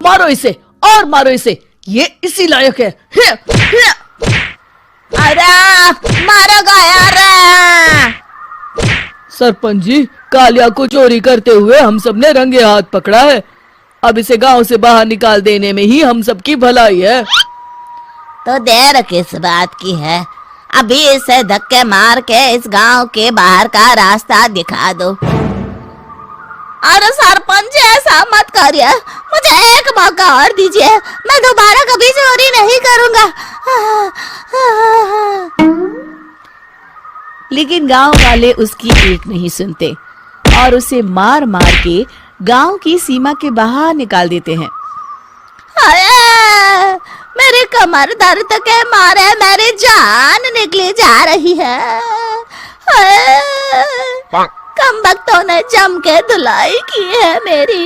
मारो इसे और मारो इसे, ये इसी लायक है। अरे मारो गया रे। सरपंच जी, कालिया को चोरी करते हुए हम सब ने रंगे हाथ पकड़ा है। अब इसे गांव से बाहर निकाल देने में ही हम सबकी भलाई है। तो देर किस बात की है, अभी इसे धक्के मार के इस गांव के बाहर का रास्ता दिखा दो। अरे सरपंच ऐसा मत करिए, मुझे एक मौका और दीजिए, मैं दोबारा कभी चोरी नहीं करूंगा। लेकिन गांव वाले उसकी एक नहीं सुनते और उसे मार मार के गांव की सीमा के बाहर निकाल देते हैं। हाय, मेरी कमर दर्द के मारे मेरी जान निकली जा रही है। हाय, कमबख्तों ने जम के धुलाई की है मेरी।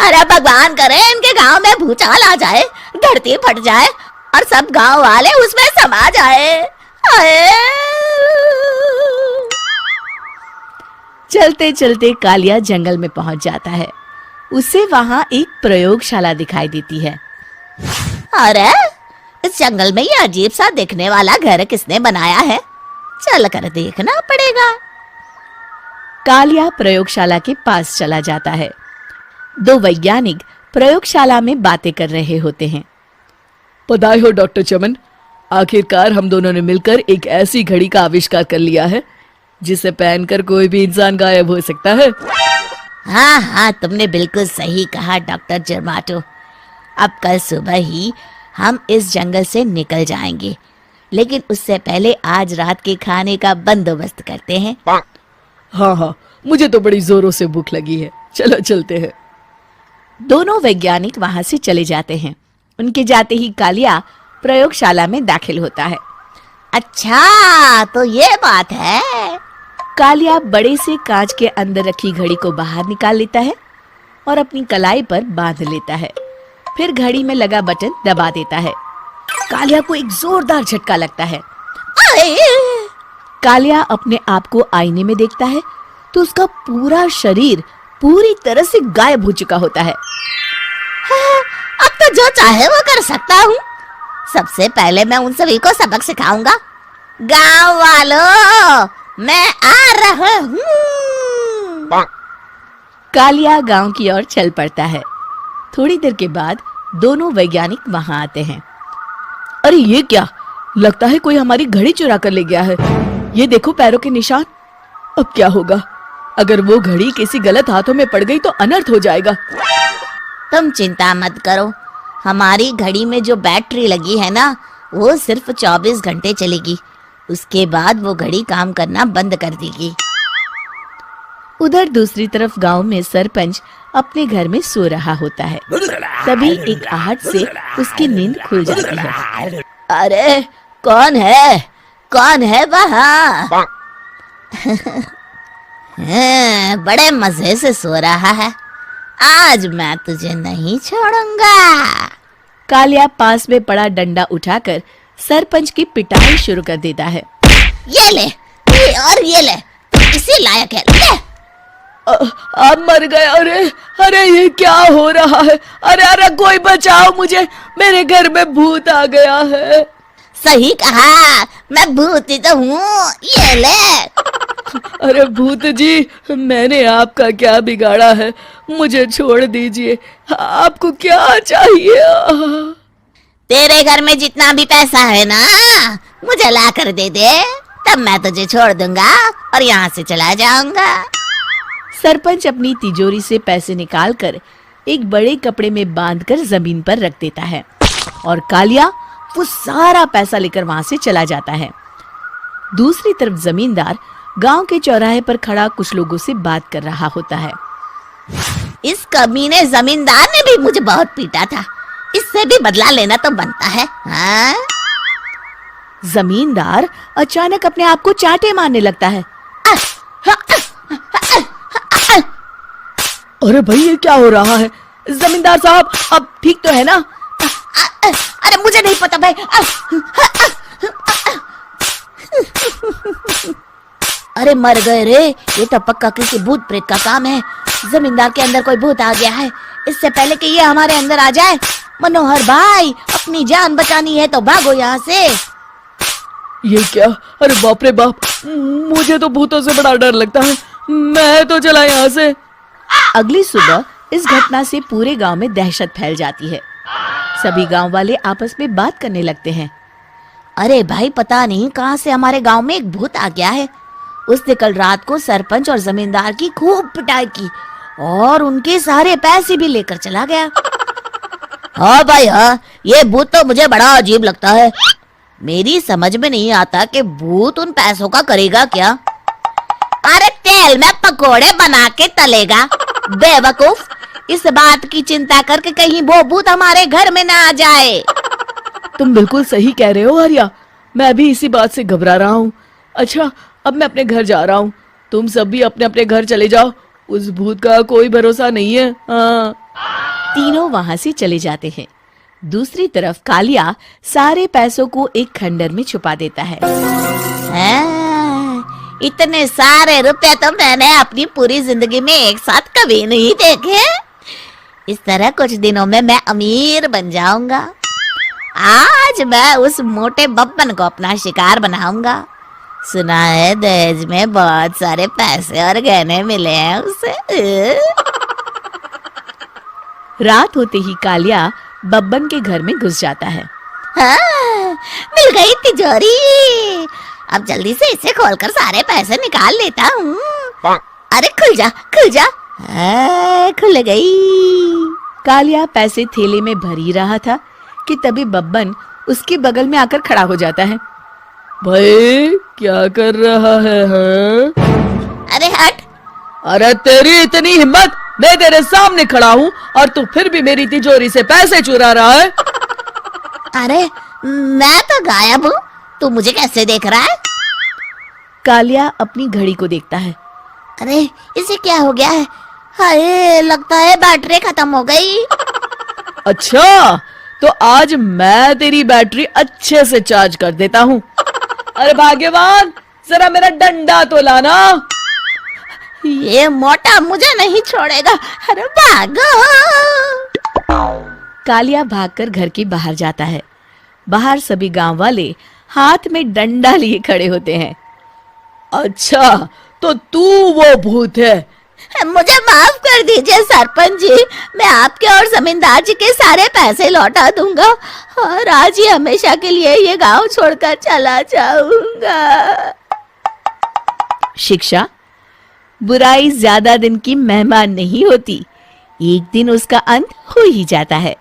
अरे भगवान करे इनके गांव में भूचाल आ जाए, धरती फट जाए और सब गांव वाले उसमें समा जाए। चलते चलते कालिया जंगल में पहुंच जाता है। उसे वहां एक प्रयोगशाला दिखाई देती है। अरे इस जंगल में ये अजीब सा दिखने वाला घर किसने बनाया है, चल कर देखना पड़ेगा। कालिया प्रयोगशाला के पास चला जाता है। दो वैज्ञानिक प्रयोगशाला में बातें कर रहे होते हैं। बधाई हो डॉक्टर चमन, आखिरकार हम दोनों ने मिलकर एक ऐसी घड़ी का आविष्कार कर लिया है जिसे पहनकर कोई भी इंसान गायब हो सकता है। हाँ हाँ, तुमने बिल्कुल सही कहा डॉक्टर जर्माटो। अब कल सुबह ही हम इस जंगल से निकल जाएंगे, लेकिन उससे पहले आज रात के खाने का बंदोबस्त करते हैं। हाँ हाँ, मुझे तो बड़ी जोरों से भूख लगी है, चलो चलते हैं। दोनों वैज्ञानिक वहां से चले जाते हैं। उनके जाते ही कालिया प्रयोगशाला में दाखिल होता है। अच्छा तो ये बात है। कालिया बड़े से कांच के अंदर रखी घड़ी को बाहर निकाल लेता है और अपनी कलाई पर बांध लेता है। फिर घड़ी में लगा बटन दबा देता है। कालिया को एक जोरदार झटका लगता है। कालिया अपने आप को आईने में देखता है तो उसका पूरा शरीर पूरी तरह से गायब हो चुका होता है। अब तो जो चाहे वो कर सकता हूँ। सबसे पहले मैं उन सभी को सबक सिखाऊंगा। गांव वालों, मैं आ रहा हूँ। कालिया गांव की ओर चल पड़ता है। थोड़ी देर के बाद दोनों वैज्ञानिक वहां आते हैं। अरे ये क्या, लगता है कोई हमारी घड़ी चुरा कर ले गया है। ये देखो पैरों के निशान। अब क्या होगा, अगर वो घड़ी किसी गलत हाथों में पड़ गई तो अनर्थ हो जाएगा। तुम चिंता मत करो, हमारी घड़ी में जो बैटरी लगी है ना, वो सिर्फ 24 घंटे चलेगी। उसके बाद वो घड़ी काम करना बंद कर देगी। उधर दूसरी तरफ गांव में सरपंच अपने घर में सो रहा होता है। तभी एक आहट से उसकी नींद खुल जाती है। अरे कौन है, कौन है वहाँ? बड़े मजे से सो रहा है, आज मैं तुझे नहीं छोड़ूंगा। कालिया पास में पड़ा डंडा उठाकर सरपंच की पिटाई शुरू कर देता है। ये ले, ये और ये ले, तू इसी लायक है, ले। आप मर गए। अरे अरे ये क्या हो रहा है? अरे अरे कोई बचाओ मुझे, मेरे घर में भूत आ गया है। सही कहा, मैं भूत ही तो हूँ, ये ले। अरे भूत जी, मैंने आपका क्या बिगाड़ा है, मुझे छोड़ दीजिए। आपको क्या चाहिए? तेरे घर में जितना भी पैसा है ना, मुझे ला कर दे दे, तब मैं तुझे छोड़ दूंगा और यहाँ से चला जाऊंगा। सरपंच अपनी तिजोरी से पैसे निकालकर एक बड़े कपड़े में बांधकर जमीन पर रख देता है और कालिया वो सारा पैसा लेकर वहां से चला जाता है। दूसरी तरफ जमींदार गांव के चौराहे पर खड़ा कुछ लोगों से बात कर रहा होता है। इस कमीने जमींदार ने भी मुझे बहुत पीटा था, इससे भी बदला लेना तो बनता है। हाँ? जमींदार अचानक अपने आप को चांटे मारने लगता है। अरे भाई ये क्या हो रहा है? जमींदार साहब अब ठीक तो है ना? अरे मुझे नहीं पता भाई। अरे मर गए रे, ये तो पक्का किसी भूत प्रेत का काम है। जमींदार के अंदर कोई भूत आ गया है। इससे पहले कि ये हमारे अंदर आ जाए, मनोहर भाई अपनी जान बचानी है तो भागो यहाँ से। ये क्या? अरे बाप रे बाप, मुझे तो भूतों से बड़ा डर लगता है। मैं तो चला यहाँ से। अगली सुबह इस घटना से पूरे गांव में दहशत फैल जाती है। सभी गांव वाले आपस में बात करने लगते हैं। अरे भाई, पता नहीं कहाँ से हमारे गांव में एक भूत आ गया है। उसने कल रात को सरपंच और जमींदार की खूब पिटाई की और उनके सारे पैसे भी लेकर चला गया। हाँ भाई हाँ, ये भूत तो मुझे बड़ा अजीब लगता है। मेरी समझ में नहीं आता कि भूत उन पैसों का करेगा क्या। अरे तेल में पकोड़े बना के तलेगा बेवकूफ। इस बात की चिंता करके कहीं वो भूत हमारे घर में ना आ जाए। तुम बिल्कुल सही कह रहे हो आर्या, मैं भी इसी बात से घबरा रहा हूँ। अच्छा, अब मैं अपने घर जा रहा हूँ। तुम सब भी अपने अपने घर चले जाओ, उस भूत का कोई भरोसा नहीं है। हाँ। तीनों वहां से चले जाते हैं। दूसरी तरफ कालिया सारे पैसों को एक खंडर में छुपा देता है। इतने सारे रुपए तो मैंने अपनी पूरी जिंदगी में एक साथ कभी नहीं देखे। इस तरह कुछ दिनों में मैं अमीर बन जाऊंगा। आज मैं उस मोटे बब्बन को अपना शिकार बनाऊंगा। सुना है दहेज में बहुत सारे पैसे और गहने मिले हैं उसे। रात होते ही कालिया बब्बन के घर में घुस जाता है। हाँ, मिल गई तिजोरी। अब जल्दी से इसे खोलकर सारे पैसे निकाल लेता हूँ। अरे खुल जा खुल जा। खुल गई। कालिया पैसे थैले में भर ही रहा था कि तभी बब्बन उसके बगल में आकर खड़ा हो जाता है। भाई क्या कर रहा है? हाँ? अरे हट। अरे तेरी इतनी हिम्मत, मैं तेरे सामने खड़ा हूँ और तू फिर भी मेरी तिजोरी से पैसे चुरा रहा है। अरे मैं तो गायब हूँ, तू मुझे कैसे देख रहा है? कालिया अपनी घड़ी को देखता है। अरे इसे क्या हो गया है? हाय, लगता है बैटरी खत्म हो गई। अच्छा, तो आज मैं तेरी बैटरी अच्छे से चार्ज कर देता हूँ। अरे भाग्यवान, जरा मेरा डंडा तो लाना। ये मोटा मुझे नहीं छोड़ेगा। अरे भागो। कालिया भागकर घर के बाहर जाता है। बाहर सभी गांव वाले हाथ में डंडा लिए खड़े होते हैं। अच्छा, तो तू वो भूत है? मुझे माफ कर दीजिए सरपंच जी, मैं आपके और जमींदार जी के सारे पैसे लौटा दूंगा और आज ही हमेशा के लिए ये गांव छोड़कर चला जाऊंगा। शिक्षा: बुराई ज्यादा दिन की मेहमान नहीं होती, एक दिन उसका अंत हो ही जाता है।